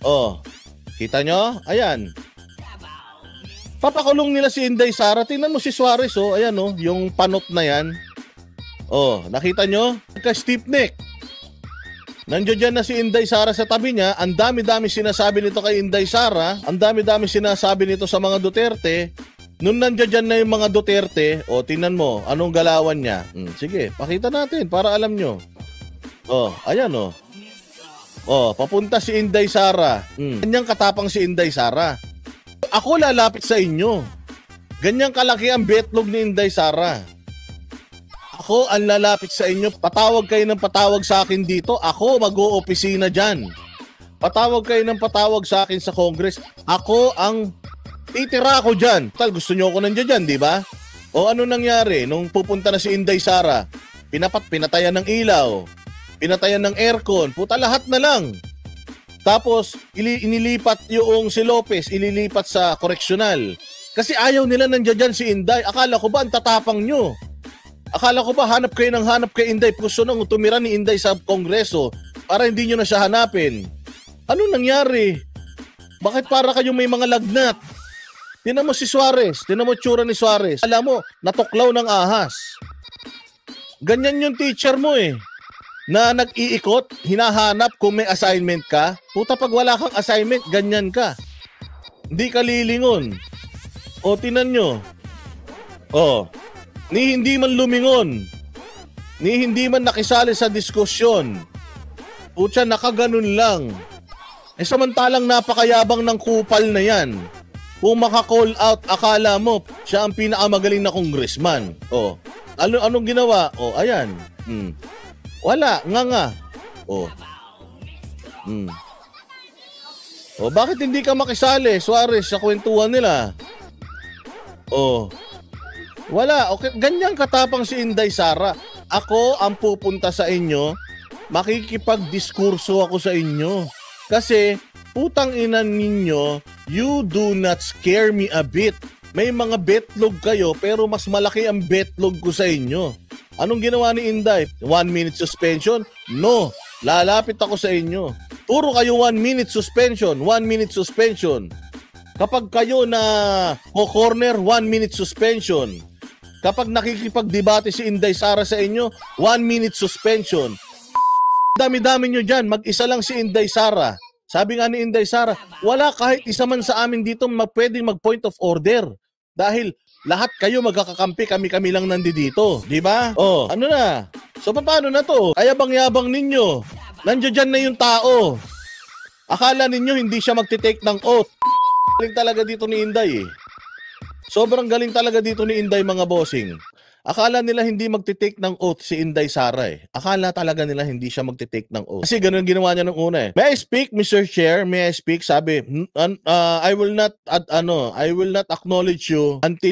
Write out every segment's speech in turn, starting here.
Oh, kita nyo? Ayan. Papakulong nila si Inday Sara. Tingnan mo si Suarez, oh. Ayan, oh. Yung panot na yan. Oh, nakita nyo? Ka-stiff neck. Nandiyan dyan na si Inday Sara sa tabi niya. Ang dami-dami sinasabi nito kay Inday Sara. Ang dami-dami sinasabi nito sa mga Duterte. Nung nandiyan dyan na yung mga Duterte, oh, tingnan mo, anong galawan niya. Sige, pakita natin para alam nyo. Oh, ayan, oh. Oh, papunta si Inday Sara. Ganyang katapang si Inday Sara. Ako lalapit sa inyo. Ganyang kalaki ang betlog ni Inday Sara. Ako ang lalapit sa inyo. Patawag kayo ng patawag sa akin dito. Ako mag-o-opisina dyan. Patawag kayo ng patawag sa akin sa Congress. Ako ang titira ako dyan. Tal, gusto nyo ako nandiyan dyan, di ba? O ano nangyari nung pupunta na si Inday Sara? Pinatayan ng ilaw. Pinatayan ng aircon. Puta, lahat na lang. Tapos, inilipat yung si Lopez, ililipat sa koreksyonal. Kasi ayaw nila nandiyan dyan si Inday. Akala ko ba ang tatapang nyo? Akala ko ba hanap kayo ng hanap kay Inday? Gusto nang tumira ni Inday sa Kongreso para hindi nyo na siya hanapin. Ano nangyari? Bakit para kayong may mga lagnat? Tinan mo si Suarez. Tinan mo tsura ni Suarez. Alam mo, natuklaw ng ahas. Ganyan yung teacher mo eh. Na nag-iikot, hinahanap kung may assignment ka. Puta, pag wala kang assignment, ganyan ka. Hindi ka lilingon. O, tinan nyo. O, ni hindi man lumingon. Ni hindi man nakisali sa diskusyon. Puta, nakaganon lang. Eh, samantalang napakayabang ng kupal na yan. Kung maka-call out, akala mo, siya ang pinakamagaling na congressman. O, anong ginawa? O, ayan. Wala, nga. Oh. Oh, bakit hindi ka makisali, Suarez, sa kwentuhan nila? Oh. Wala, okay, ganyan katapang si Inday Sara. Ako ang pupunta sa inyo, makikipagdiskurso ako sa inyo. Kasi, putang ina ninyo, you do not scare me a bit. May mga betlog kayo, pero mas malaki ang betlog ko sa inyo. Anong ginawa ni Inday? 1 minute suspension? No. Lalapit ako sa inyo. Puro kayo 1 minute suspension. 1 minute suspension. Kapag kayo na corner, 1 minute suspension. Kapag nakikipagdebate si Inday Sara sa inyo, 1 minute suspension. Dami-dami nyo dyan. Mag-isa lang si Inday Sara. Sabi nga ni Inday Sara, wala kahit isa man sa amin dito pwedeng mag-point of order. Dahil lahat kayo magkakakampi, kami-kami lang nandito, di ba? Oh, ano na? So paano na to? Kaya bang-yabang ninyo? Nandiyan dyan na yung tao. Akala ninyo hindi siya magte-take ng oath. Galing talaga dito ni Inday eh. Sobrang galing talaga dito ni Inday, mga bossing. Akala nila hindi magte-take ng oath si Inday Sara eh. Akala talaga nila hindi siya magte-take ng oath. Kasi ganun ginawa niya nung una eh. May I speak, Mr. Chair? May I speak? Sabi, I will not acknowledge you until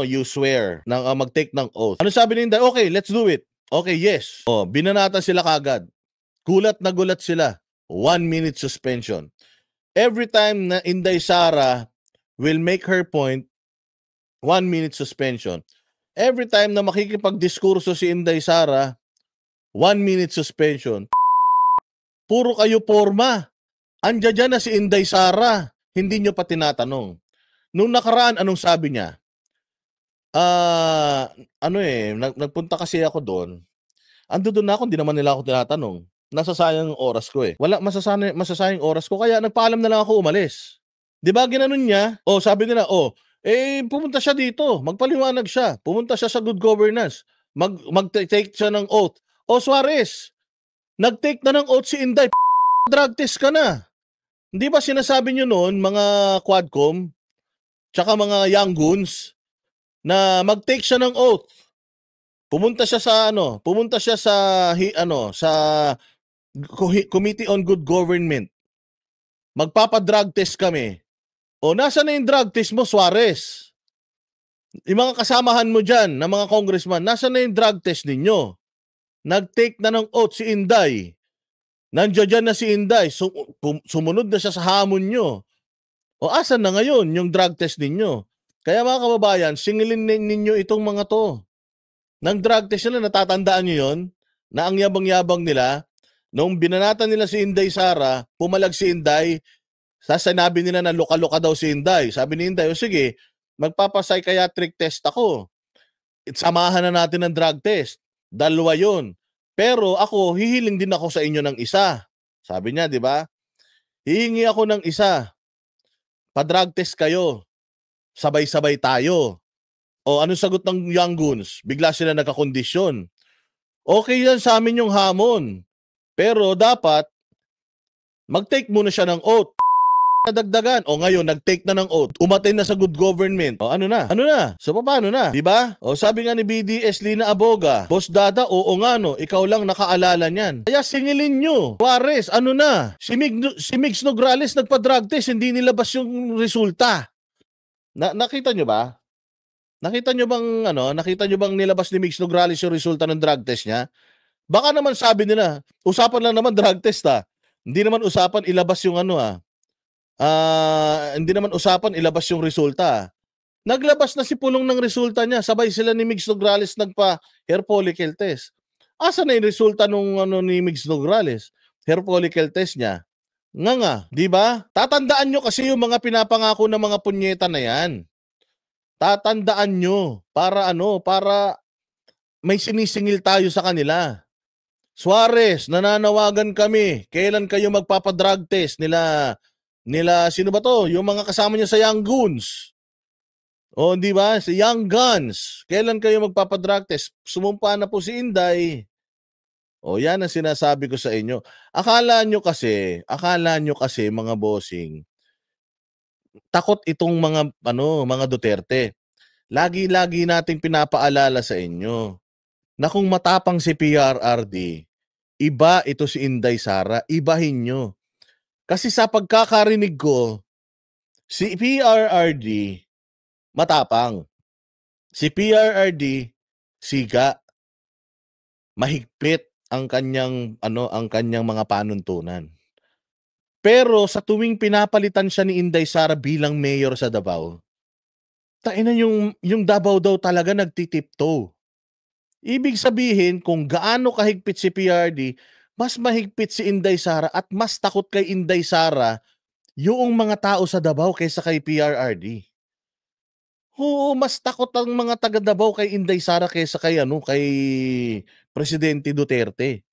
you swear na mag-take ng oath. Ano sabi ni Inday? Okay, let's do it. Okay, yes. Oh, binanatan sila kagad. Gulat na gulat sila. 1 minute suspension. Every time na Inday Sara will make her point, 1 minute suspension. Every time na makikipagdiskurso si Inday Sara, 1 minute suspension. Puro kayo porma. Andiyan dyan na si Inday Sara. Hindi nyo pa tinatanong. Nung nakaraan, anong sabi niya? Nagpunta kasi ako doon. Ando doon na ako, hindi naman nila ako tinatanong. Nasasayang oras ko eh. Wala, masasayang oras ko, kaya nagpaalam na lang ako umalis. Di ba ginanon niya? Sabi nila, pumunta siya dito, magpaliwanag siya. Pumunta siya sa good governance. Mag-take siya ng oath. Suarez, nag-take na ng oath si Inday. Drug test ka na. Hindi ba sinasabi nyo noon, mga Quadcom, tsaka mga young goons, na mag-take siya ng oath. Pumunta siya sa Committee on Good Government. Magpapa-drug test kami. Nasa na yung drug test mo, Suarez? Yung mga kasamahan mo dyan, na mga congressman, nasa na yung drug test ninyo? Nag-take na ng oath si Inday. Nandiyan dyan na si Inday. Sumunod na siya sa hamon nyo. Asan na ngayon yung drug test ninyo? Kaya mga kababayan, singilin ninyo itong mga to. Nang drug test nila, natatandaan nyo yon? Na ang yabang-yabang nila, Nung binanatan nila si Inday Sara, pumalag si Inday, sasanabi nila na loka-loka daw si Inday. Sabi ni Inday, o sige, magpapa-psychiatric test ako. Samahan na natin ng drug test. Dalawa yun. Pero ako, hihiling din ako sa inyo ng isa. Sabi niya, di ba? Hihingi ako ng isa. Pa-drug test kayo. Sabay-sabay tayo. O anong sagot ng Young Goons? Bigla sila nagkakondisyon. Okay yan sa amin yung hamon. Pero dapat, mag-take muna siya ng oath. Nadagdagan. O ngayon, nag-take na ng oath. Umatay na sa good government. O ano na? Ano na? So paano na? Diba? O sabi nga ni BDS Lina Aboga, Boss Dada, oo nga no, ikaw lang nakaalala niyan. Kaya singilin nyo. Juarez, ano na? Si Migs Nograles nagpa-drug test, hindi nilabas yung resulta. Nakita nyo ba? Nakita nyo bang nilabas ni Migs Nograles yung resulta ng drug test niya? Baka naman sabi nila, usapan lang naman drug test Hindi naman usapan ilabas yung hindi naman usapan ilabas yung resulta. Naglabas na si Pulong ng resulta niya. Sabay sila ni Migs Nograles nagpa hair follicle test. Asa na yung resulta nung ni Migs Nograles? Hair follicle test niya. Nga, di ba? Tatandaan nyo kasi yung mga pinapangako ng mga punyeta na yan. Tatandaan nyo para may sinisingil tayo sa kanila. Suarez, nananawagan kami. Kailan kayo magpapadrug test nila sino ba to? Yung mga kasama niya sa Young Goons. O, di ba? Si Young Guns. Kailan kayo magpapadrug test? Sumumpa na po si Inday. O, yan ang sinasabi ko sa inyo. Akala nyo kasi mga bossing, takot itong mga Duterte. Lagi-lagi nating pinapaalala sa inyo na kung matapang si PRRD, iba ito si Inday Sara, ibahin nyo. Kasi sa pagkakarinig ko, si PRRD matapang. Si PRRD siga. Mahigpit ang kanyang mga panuntunan. Pero sa tuwing pinapalitan siya ni Inday Sara bilang mayor sa Davao, taina yung Davao daw talaga nagtitiptoe. Ibig sabihin, kung gaano kahigpit si PRD, mas mahigpit si Inday Sara at mas takot kay Inday Sara yung mga tao sa Davao kaysa kay PRRD. Oo, mas takot ang mga taga Davao kay Inday Sara kaysa kay Presidente Duterte.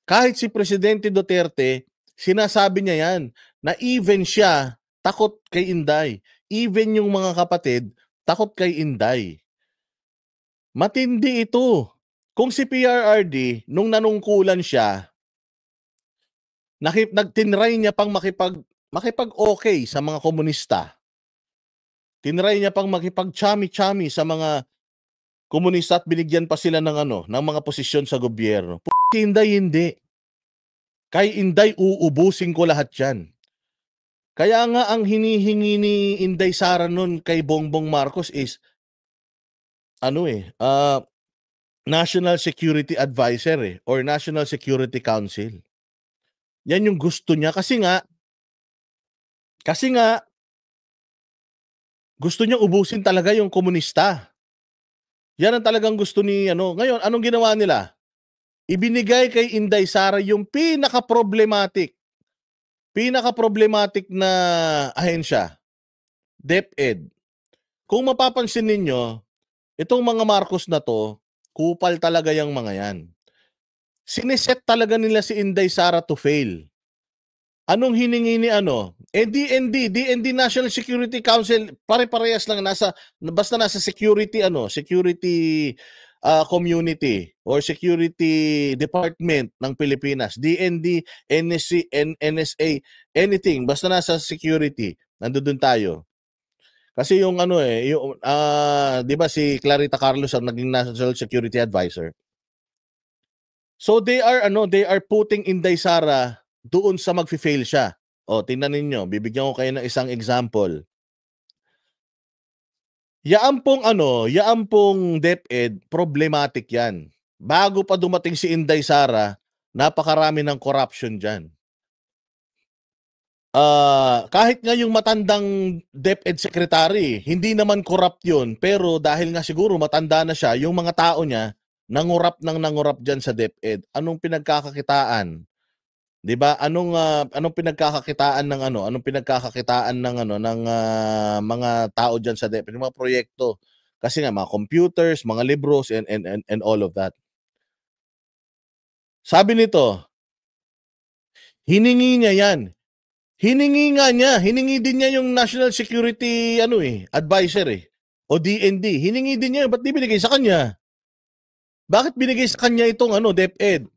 Kahit si Presidente Duterte, sinasabi niya yan, na even siya takot kay Inday. Even yung mga kapatid, takot kay Inday. Matindi ito. Kung si PRRD, nung nanungkulan siya, nagtinry niya pang makipag-okay sa mga komunista. Tinry niya pang makipag-chami-chami sa mga komunista at binigyan pa sila ng mga posisyon sa gobyerno. Inday, hindi. Kay Inday, uubusin ko lahat yan. Kaya nga ang hinihingi ni Inday Sara nun kay Bongbong Marcos is National Security Advisor or National Security Council. Yan yung gusto niya kasi nga gusto niya ubusin talaga yung komunista. Yan ang talagang gusto ni Ngayon, anong ginawa nila? Ibinigay kay Inday Sara yung pinaka-problematic na ahensya, DepEd. Kung mapapansin ninyo, itong mga Marcos na to, kupal talaga yung mga yan. Sineset talaga nila si Inday Sara to fail. Anong hiningi ni DND National Security Council, pare-parehas lang basta nasa security community or security department ng Pilipinas, DND, NSC, NSA, anything, basta nasa security, nandoon tayo. Kasi yung 'di ba si Clarita Carlos ang naging National Security Advisor. So they are putting Inday Sara doon sa magfi-fail siya. O tingnan ninyo, bibigyan ko kayo ng isang example. Yaan pong DepEd, problematic yan. Bago pa dumating si Inday Sara, napakarami ng corruption dyan. Kahit nga yung matandang DepEd secretary, hindi naman corrupt yun, pero dahil nga siguro matanda na siya, yung mga tao niya, nangurap dyan sa DepEd. Anong pinagkakakitaan? 'Di ba? Anong pinagkakakitaan ng ano, anong pinagkakakitaan ng ano, ng, mga tao diyan sa DepEd, yung mga proyekto. Kasi nga mga computers, mga libros, and all of that. Sabi nito, hiningi niya 'yan. Hiningi nga niya, hiningi din niya yung National Security ano, Adviser, o DND. Hiningi din niya, ba't di binigay sa kanya? Bakit binigay sa kanya itong ano, DepEd?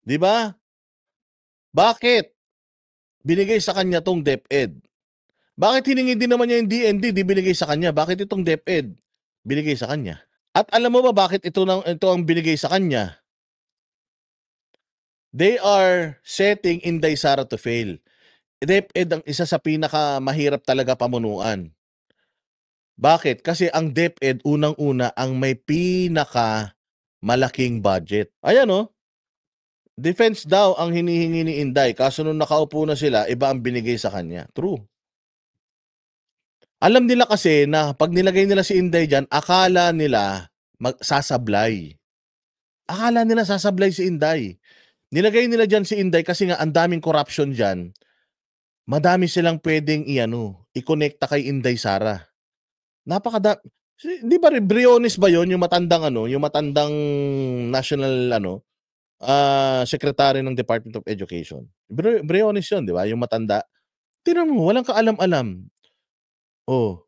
'Di ba? Bakit binigay sa kanya 'tong DepEd? Bakit hiningi din naman niya yung DND, di binigay sa kanya? Bakit itong DepEd binigay sa kanya? At alam mo ba bakit ito ang binigay sa kanya? They are setting Inday Sara to fail. DepEd ang isa sa pinakamahirap talaga pamunuan. Bakit? Kasi ang DepEd unang-una ang may pinakamalaking budget. Ayan oh, defense daw ang hinihingi ni Inday, kaso nung nakaupo na sila, iba ang binigay sa kanya. True. Alam nila kasi na 'pag nilagay nila si Inday diyan, akala nila sasablay. Akala nila sasablay si Inday. Nilagay nila diyan si Inday kasi nga ang daming corruption diyan. Madami silang puwedeng i-konekta kay Inday Sara. Napakada 'Di ba Briones ba 'yon, yung matandang yung matandang national secretary ng Department of Education. Briones 'yun, 'di ba, yung matanda. Tignan mo, walang kaalam-alam. Oh,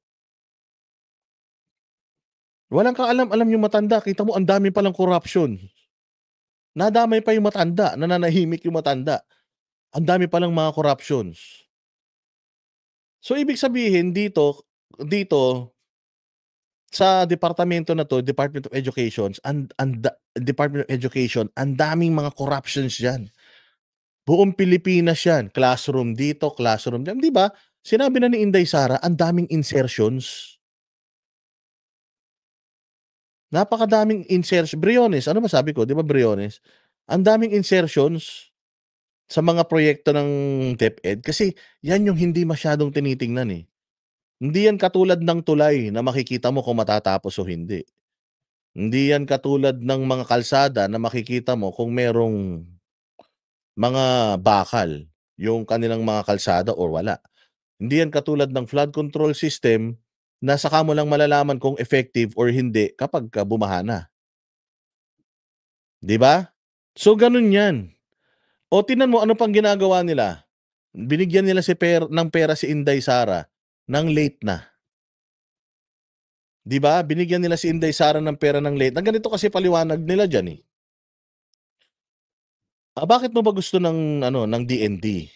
walang kaalam-alam yung matanda, kita mo ang dami palang corruption. Nadamay pa yung matanda, nananahimik yung matanda. Ang dami palang mga corruptions. So ibig sabihin dito sa departamento na 'to, Department of Education, Department of Education, ang daming mga corruptions diyan. Buong Pilipinas 'yan, classroom dito, classroom diyan, 'di ba? Sinabi na ni Inday Sara, ang daming insertions. Napakadaming Briones, ano ba sabi ko, 'di ba Briones? Ang daming insertions sa mga proyekto ng DepEd kasi 'yan yung hindi masyadong tinitingnan, eh. Hindi 'yan katulad ng tulay na makikita mo kung matatapos o hindi. Hindi 'yan katulad ng mga kalsada na makikita mo kung merong mga bakal yung kanilang mga kalsada or wala. Hindi 'yan katulad ng flood control system na saka mo lang malalaman kung effective or hindi kapagka bumaha na, 'di ba? So gano'n 'yan. O tingnan mo ano pang ginagawa nila, binigyan nila ng pera si Inday Sara ng late na, 'di ba? Binigyan nila si Inday Sara ng pera ng late na. Ganito kasi paliwanag nila diyan, eh. Bakit mo ba gusto ng DND?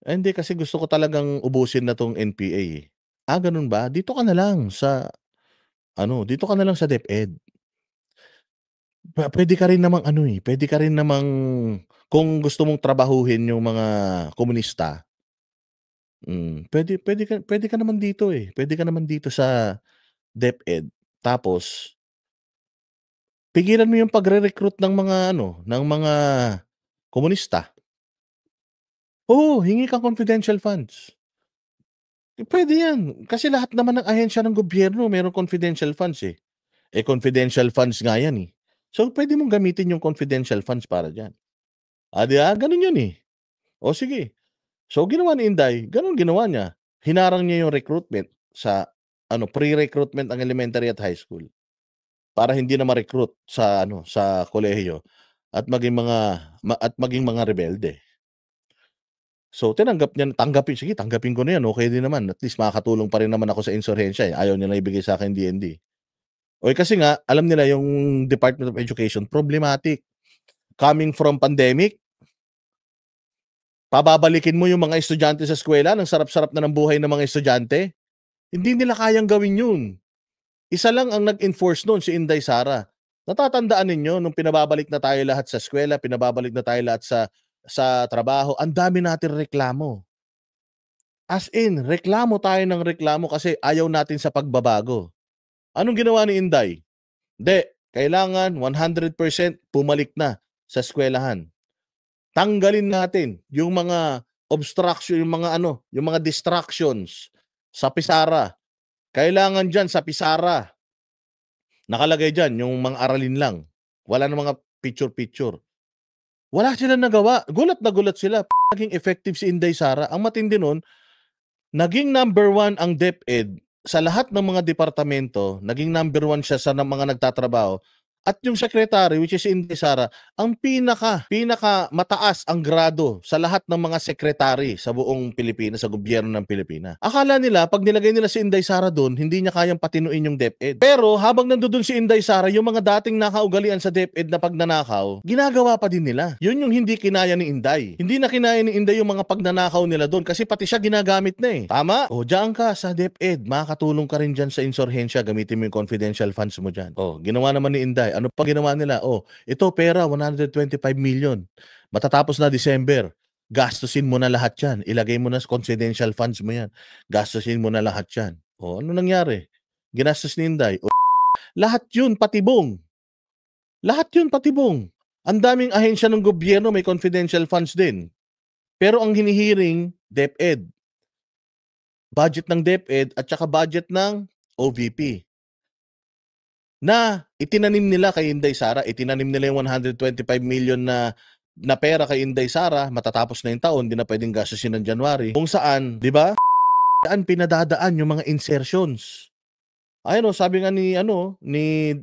Hindi kasi gusto ko talagang ubusin na 'tong NPA, eh. Gano'n ba? Dito ka na lang sa DepEd. Puwede ka rin namang puwede ka rin namang kung gusto mong trabahuhin yung mga komunista, puwede ka naman dito, puwede ka naman dito sa DepEd. Tapos pigilan mo yung pagre-recruit ng mga ng mga komunista. Oo, hingi kang confidential funds. Puwede 'yan, kasi lahat naman ng ahensya ng gobyerno merong confidential funds, eh. Confidential funds nga 'yan, eh. So, puwede mong gamitin yung confidential funds para diyan. 'Di ba, gano'n 'yun, eh. O sige. So, ginawa ni Inday, gano'n ginawa niya. Hinarang niya yung recruitment sa pre-recruitment ang elementary at high school para hindi na ma-recruit sa kolehiyo at maging mga rebelde. So, sige, tanggapin ko na 'yan, okey din naman, at least makakatulong pa rin naman ako sa insurhensya, ayaw nilang ibigay sa'kin DND. Kasi nga alam nila yung Department of Education problematic. Coming from pandemic, pababalikin mo yung mga estudyante sa eskuwela ng sarap-sarap na ng buhay ng mga estudyante? Hindi nila kayang gawin yun. Isa lang ang nag-enforce nun, si Inday Sara. Natatandaan ninyo nung pinababalik na tayo lahat sa eskuwela, pinababalik na tayo lahat sa trabaho, ang dami nating reklamo. As in, reklamo tayo ng reklamo kasi ayaw natin sa pagbabago. Anong ginawa ni Inday? Hindi, kailangan 100% pumalik na sa eskwelahan. Tanggalin natin yung mga obstruction, yung mga distractions sa pisara. Kailangan diyan sa pisara, nakalagay diyan yung mga aralin lang. Wala ng mga picture-picture. Wala silang nagawa. Gulat na gulat sila. Naging effective si Inday Sara. Ang matindi nun, naging number 1 ang DepEd sa lahat ng mga departamento, naging number 1 siya sa mga nagtatrabaho. At yung secretary, which is Inday Sara, ang pinaka mataas ang grado sa lahat ng mga secretary sa buong Pilipinas, sa gobyerno ng Pilipinas. Akala nila, pag nilagay nila si Inday Sara doon, hindi niya kayang patinuin yung DepEd. Pero habang nandoon si Inday Sara, yung mga dating nakaugalian sa DepEd na pagnanakaw, ginagawa pa din nila. Yun yung hindi kinaya ni Inday. Hindi na kinaya ni Inday yung mga pagnanakaw nila doon kasi pati siya ginagamit na eh. Tama? O, diyan ka sa DepEd. Makakatulong ka rin dyan sa insurhensya. Gamitin mo yung confidential funds mo dyan. O, ginawa naman ni Inday. Ano pa ginawa nila? O, ito pera, 125 million. Matatapos na December. Gastusin mo na lahat yan. Ilagay mo na sa confidential funds mo yan. Gastusin mo na lahat yan. O, ano nangyari? Ginastos ni Inday. O, lahat yun patibong. Lahat yun patibong. Ang daming ahensya ng gobyerno may confidential funds din. Pero ang hinihiring, DepEd. Budget ng DepEd at saka budget ng OVP. Na itinanim nila kay Inday Sara, itinanim nila yung 125 million na pera kay Inday Sara, matatapos na yung taon, hindi na pwedeng gastusin ng January. Kung saan, di ba? Saan pinadadaan yung mga insertions. Ayun sabi nga ni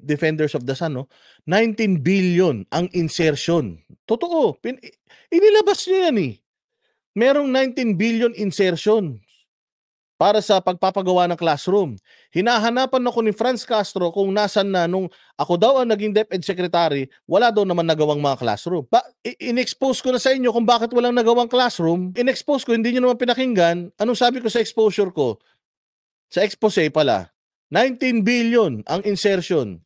Defenders of the Sun 19 billion ang insertion. Totoo, inilabas niya yan eh. Merong 19 billion insertion para sa pagpapagawa ng classroom. Hinahanapan ako ni Franz Castro kung nasan na nung ako daw ang naging DepEd Secretary, wala daw naman nagawang mga classroom. In-expose ko na sa inyo kung bakit walang nagawang classroom. In-expose ko, hindi nyo naman pinakinggan. Anong sabi ko sa exposure ko? Sa expose pala, 19 billion ang insertion.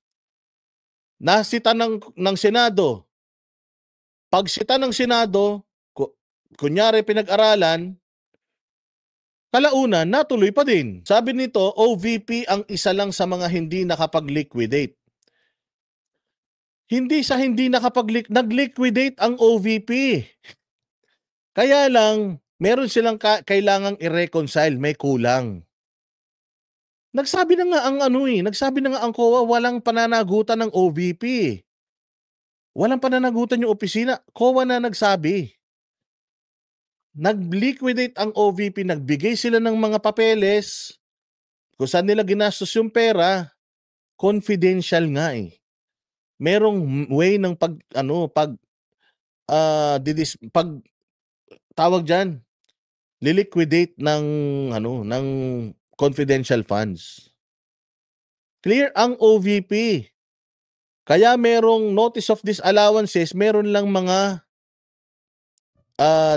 Nasita ng Senado. Pagsita ng Senado, kunyari pinag-aralan, kalaunan, natuloy pa din. Sabi nito, OVP ang isa lang sa mga hindi nakapag-liquidate. Hindi sa hindi nag-liquidate ang OVP. Kaya lang, meron silang kailangang i-reconcile, may kulang. Nagsabi na nga ang COA walang pananagutan ng OVP. Walang pananagutan yung opisina. COA na nagsabi. Nag-liquidate ang OVP, nagbigay sila ng mga papeles kung saan nila ginastos yung pera, confidential nga eh. Merong way ng tawag diyan, liliquidate ng confidential funds. Clear ang OVP. Kaya merong notice of disallowances, meron lang mga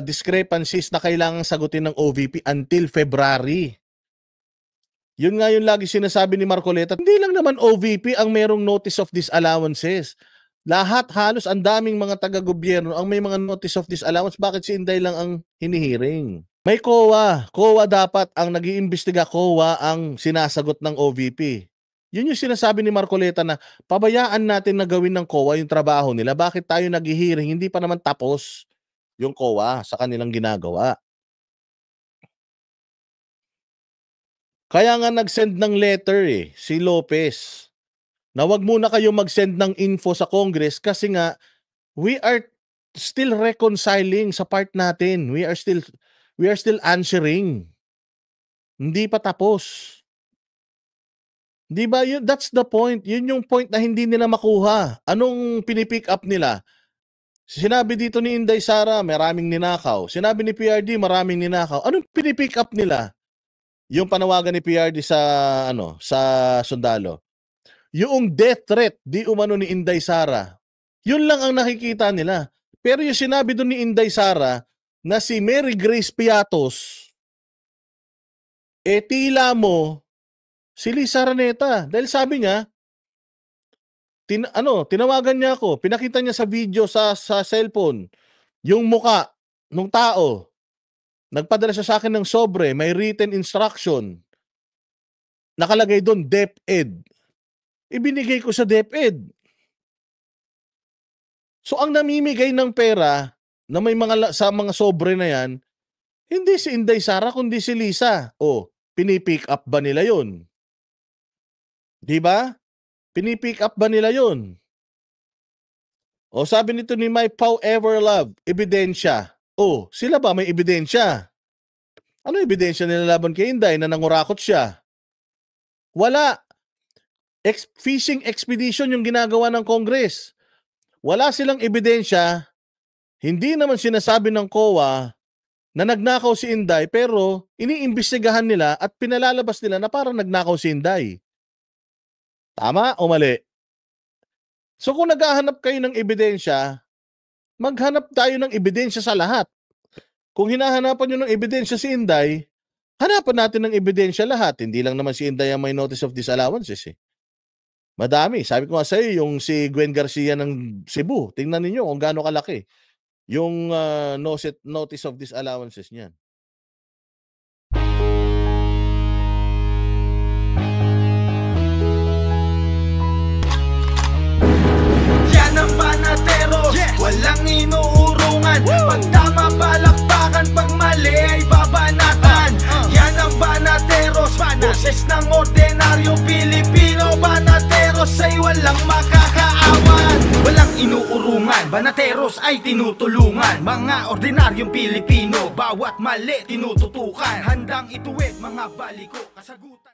discrepancies na kailangang sagutin ng OVP until February. Yun nga yung lagi sinasabi ni Marcoleta, hindi lang naman OVP ang merong notice of disallowances. Lahat halos ang daming mga taga-gobyerno ang may mga notice of disallowance. Bakit si Inday lang ang hinihiring? May COA. COA dapat ang nag-iimbestiga, COA ang sinasagot ng OVP. Yun yung sinasabi ni Marcoleta na pabayaan natin na gawin ng COA yung trabaho nila. Bakit tayo nag-hearing? Hindi pa naman tapos yung COA sa kanilang ginagawa. Kaya nga nag-send ng letter si Lopez na wag muna kayo mag-send ng info sa Congress kasi nga we are still reconciling sa part natin. We are still answering. Hindi pa tapos. 'Di ba? That's the point. Yun yung point na hindi nila makuha. Anong pinipick up nila? Sinabi dito ni Inday Sara, maraming ninakaw. Sinabi ni PRD, maraming ninakaw. Anong pinipick up nila? Yung panawagan ni PRD sa sundalo. Yung death threat, di umano ni Inday Sara. Yun lang ang nakikita nila. Pero yung sinabi doon ni Inday Sara na si Mary Grace Piatos, tila mo si Lisa Araneta. Dahil sabi niya, tinawagan niya ako, pinakita niya sa video sa cellphone, yung muka ng tao. Nagpadala siya sa akin ng sobre, may written instruction. Nakalagay doon, DepEd. Ibinigay ko sa DepEd. So ang namimigay ng pera na may sa mga sobre na yan, hindi si Inday Sara kundi si Lisa. Pinipick up ba nila yun? Di ba? Pinipick up ba nila yun? O sabi nito ni My Pau Everlove, ebidensya. O, sila ba may ebidensya? Ano ebidensya nila laban kay Inday na nangurakot siya? Wala. Fishing expedition yung ginagawa ng Congress. Wala silang ebidensya. Hindi naman sinasabi ng COA na nagnakaw si Inday, pero iniimbestigahan nila at pinalalabas nila na parang nagnakaw si Inday. Tama o mali? So kung naghahanap kayo ng ebidensya, maghanap tayo ng ebidensya sa lahat. Kung hinahanapan nyo ng ebidensya si Inday, hanapan natin ng ebidensya lahat. Hindi lang naman si Inday ang may notice of disallowances eh. Madami. Sabi ko nga sa iyo, yung si Gwen Garcia ng Cebu, tingnan ninyo kung gaano kalaki yung notice of disallowances niyan. Yan ang Banateros, yes! Walang inuurungan. Pag tama palakpakan, pag mali ay babanatan. Yan ang Banateros, boses ng ordinaryong Pilipino. Banateros ay walang makakaawan. Walang inuurungan, Banateros ay tinutulungan. Mga ordinaryong Pilipino, bawat mali tinututukan. Handang ituwid mga baliko, kasagutan.